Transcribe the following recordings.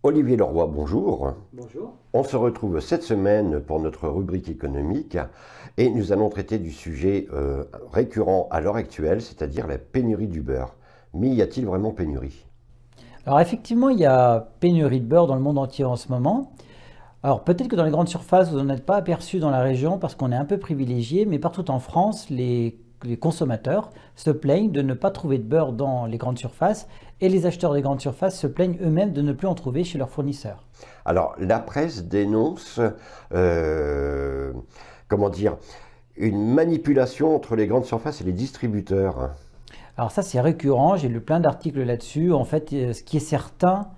Olivier Leroy, bonjour. Bonjour. On se retrouve cette semaine pour notre rubrique économique et nous allons traiter du sujet récurrent à l'heure actuelle, c'est-à-dire la pénurie du beurre. Mais y a-t-il vraiment pénurie? Alors effectivement, il y a pénurie de beurre dans le monde entier en ce moment. Alors peut-être que dans les grandes surfaces, vous n'en êtes pas aperçu dans la région parce qu'on est un peu privilégié, mais partout en France, les consommateurs se plaignent de ne pas trouver de beurre dans les grandes surfaces et les acheteurs des grandes surfaces se plaignent eux-mêmes de ne plus en trouver chez leurs fournisseurs. Alors, la presse dénonce, comment dire, une manipulation entre les grandes surfaces et les distributeurs. Alors ça, c'est récurrent, j'ai lu plein d'articles là-dessus. En fait, ce qui est certain,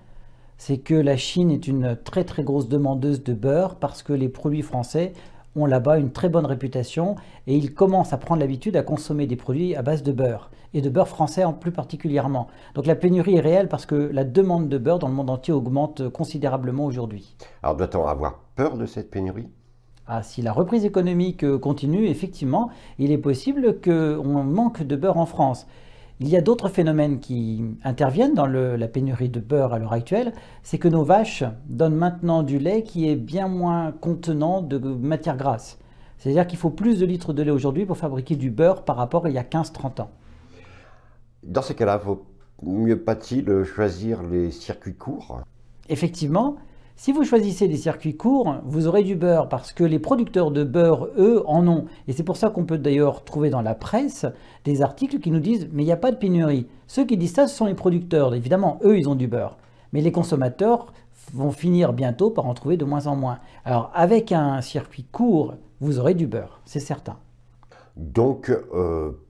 c'est que la Chine est une très très grosse demandeuse de beurre parce que les produits français ont là-bas une très bonne réputation et ils commencent à prendre l'habitude à consommer des produits à base de beurre et de beurre français en plus particulièrement. Donc la pénurie est réelle parce que la demande de beurre dans le monde entier augmente considérablement aujourd'hui. Alors, doit-on avoir peur de cette pénurie? Ah, si la reprise économique continue, effectivement, il est possible qu'on manque de beurre en France. Il y a d'autres phénomènes qui interviennent dans la pénurie de beurre à l'heure actuelle, c'est que nos vaches donnent maintenant du lait qui est bien moins contenant de matières grasses. C'est-à-dire qu'il faut plus de litres de lait aujourd'hui pour fabriquer du beurre par rapport à il y a 15-30 ans. Dans ces cas-là, vaut mieux pas-t-il choisir les circuits courts? Effectivement, si vous choisissez des circuits courts, vous aurez du beurre parce que les producteurs de beurre, eux, en ont. Et c'est pour ça qu'on peut d'ailleurs trouver dans la presse des articles qui nous disent « mais il n'y a pas de pénurie ». Ceux qui disent ça, ce sont les producteurs. Évidemment, eux, ils ont du beurre. Mais les consommateurs vont finir bientôt par en trouver de moins en moins. Alors, avec un circuit court, vous aurez du beurre, c'est certain. Donc,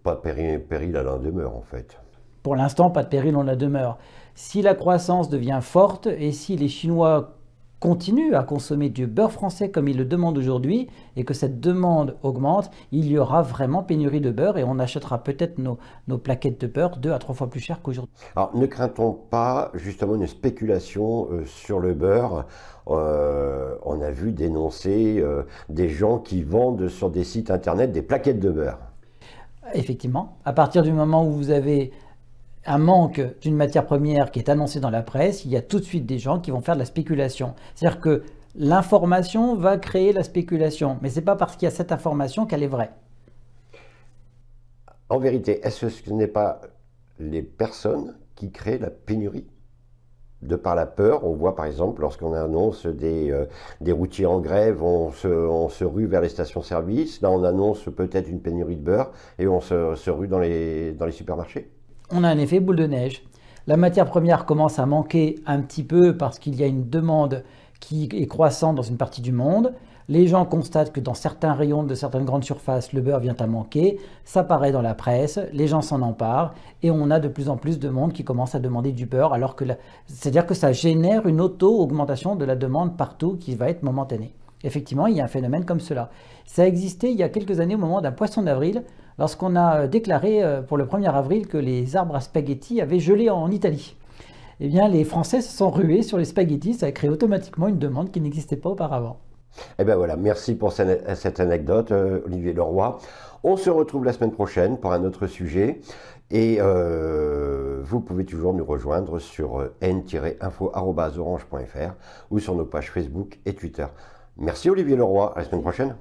pas de péril à la demeure, en fait. Pour l'instant, pas de péril en la demeure. Si la croissance devient forte et si les Chinois continuent à consommer du beurre français comme ils le demandent aujourd'hui et que cette demande augmente, il y aura vraiment pénurie de beurre et on achètera peut-être nos plaquettes de beurre 2 à 3 fois plus cher qu'aujourd'hui. Alors, ne craint-on pas justement une spéculation sur le beurre? On a vu dénoncer des gens qui vendent sur des sites internet des plaquettes de beurre. Effectivement, à partir du moment où vous avez un manque d'une matière première qui est annoncé dans la presse, il y a tout de suite des gens qui vont faire de la spéculation. C'est-à-dire que l'information va créer la spéculation, mais ce n'est pas parce qu'il y a cette information qu'elle est vraie. En vérité, est-ce que ce n'est pas les personnes qui créent la pénurie? De par la peur, on voit par exemple lorsqu'on annonce des routiers en grève, on se rue vers les stations-service. Là, on annonce peut-être une pénurie de beurre et on se rue dans les supermarchés. On a un effet boule de neige. La matière première commence à manquer un petit peu parce qu'il y a une demande qui est croissante dans une partie du monde. Les gens constatent que dans certains rayons de certaines grandes surfaces, le beurre vient à manquer. Ça paraît dans la presse, les gens s'en emparent et on a de plus en plus de monde qui commence à demander du beurre. Alors que c'est-à-dire que ça génère une auto-augmentation de la demande partout qui va être momentanée. Effectivement, il y a un phénomène comme cela. Ça a existé il y a quelques années au moment d'un poisson d'avril, lorsqu'on a déclaré pour le 1er avril que les arbres à spaghettis avaient gelé en Italie. Eh bien, les Français se sont rués sur les spaghettis, ça a créé automatiquement une demande qui n'existait pas auparavant. Et bien voilà, merci pour cette anecdote, Olivier Leroy. On se retrouve la semaine prochaine pour un autre sujet. Et vous pouvez toujours nous rejoindre sur n-info@orange.fr ou sur nos pages Facebook et Twitter. Merci Olivier Leroy, à la semaine prochaine.